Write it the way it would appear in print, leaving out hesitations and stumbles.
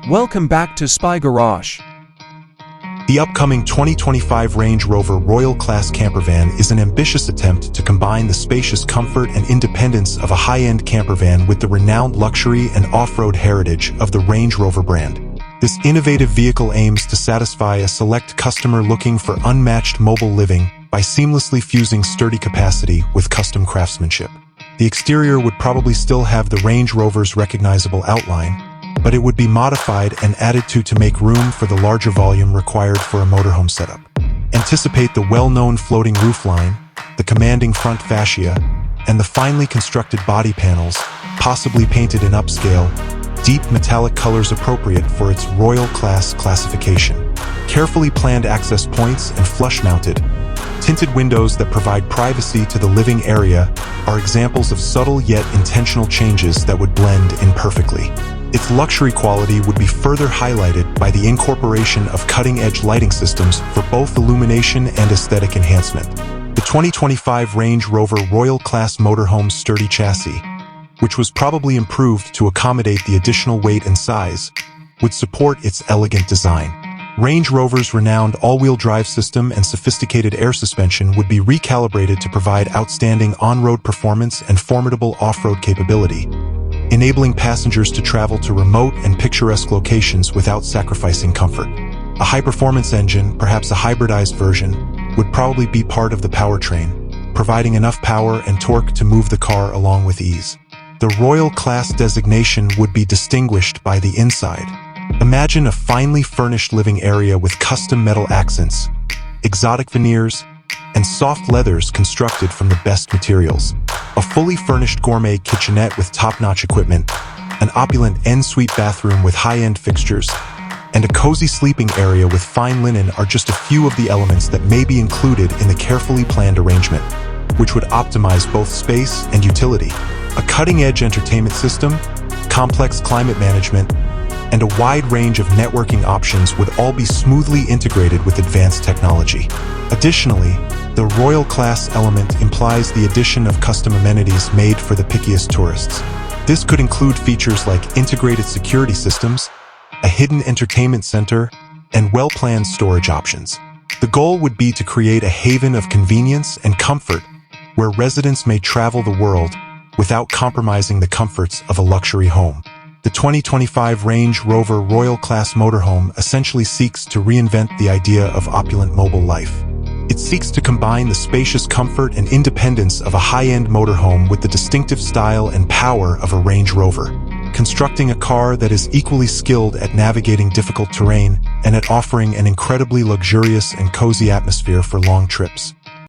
Welcome back to Spy Garage. The upcoming 2025 Range Rover Royal Class campervan is an ambitious attempt to combine the spacious comfort and independence of a high-end campervan with the renowned luxury and off-road heritage of the Range Rover brand. This innovative vehicle aims to satisfy a select customer looking for unmatched mobile living by seamlessly fusing sturdy capacity with custom craftsmanship. The exterior would probably still have the Range Rover's recognizable outline, but it would be modified and added to make room for the larger volume required for a motorhome setup. Anticipate the well-known floating roofline, the commanding front fascia, and the finely constructed body panels, possibly painted in upscale, deep metallic colors appropriate for its Royal Class classification. Carefully planned access points and flush-mounted, tinted windows that provide privacy to the living area are examples of subtle yet intentional changes that would blend in perfectly. Its luxury quality would be further highlighted by the incorporation of cutting-edge lighting systems for both illumination and aesthetic enhancement. The 2025 Range Rover Royal Class Motorhome's sturdy chassis, which was probably improved to accommodate the additional weight and size, would support its elegant design. Range Rover's renowned all-wheel drive system and sophisticated air suspension would be recalibrated to provide outstanding on-road performance and formidable off-road capability, enabling passengers to travel to remote and picturesque locations without sacrificing comfort. A high-performance engine, perhaps a hybridized version, would probably be part of the powertrain, providing enough power and torque to move the car along with ease. The Royal Class designation would be distinguished by the inside. Imagine a finely furnished living area with custom metal accents, exotic veneers, and soft leathers constructed from the best materials. A fully furnished gourmet kitchenette with top-notch equipment, an opulent en-suite bathroom with high-end fixtures, and a cozy sleeping area with fine linen are just a few of the elements that may be included in the carefully planned arrangement, which would optimize both space and utility. A cutting-edge entertainment system, complex climate management, and a wide range of networking options would all be smoothly integrated with advanced technology. Additionally, the Royal Class element implies the addition of custom amenities made for the pickiest tourists. This could include features like integrated security systems, a hidden entertainment center, and well-planned storage options. The goal would be to create a haven of convenience and comfort where residents may travel the world without compromising the comforts of a luxury home. The 2025 Range Rover Royal Class Motorhome essentially seeks to reinvent the idea of opulent mobile life. It seeks to combine the spacious comfort and independence of a high-end motorhome with the distinctive style and power of a Range Rover, constructing a car that is equally skilled at navigating difficult terrain and at offering an incredibly luxurious and cozy atmosphere for long trips.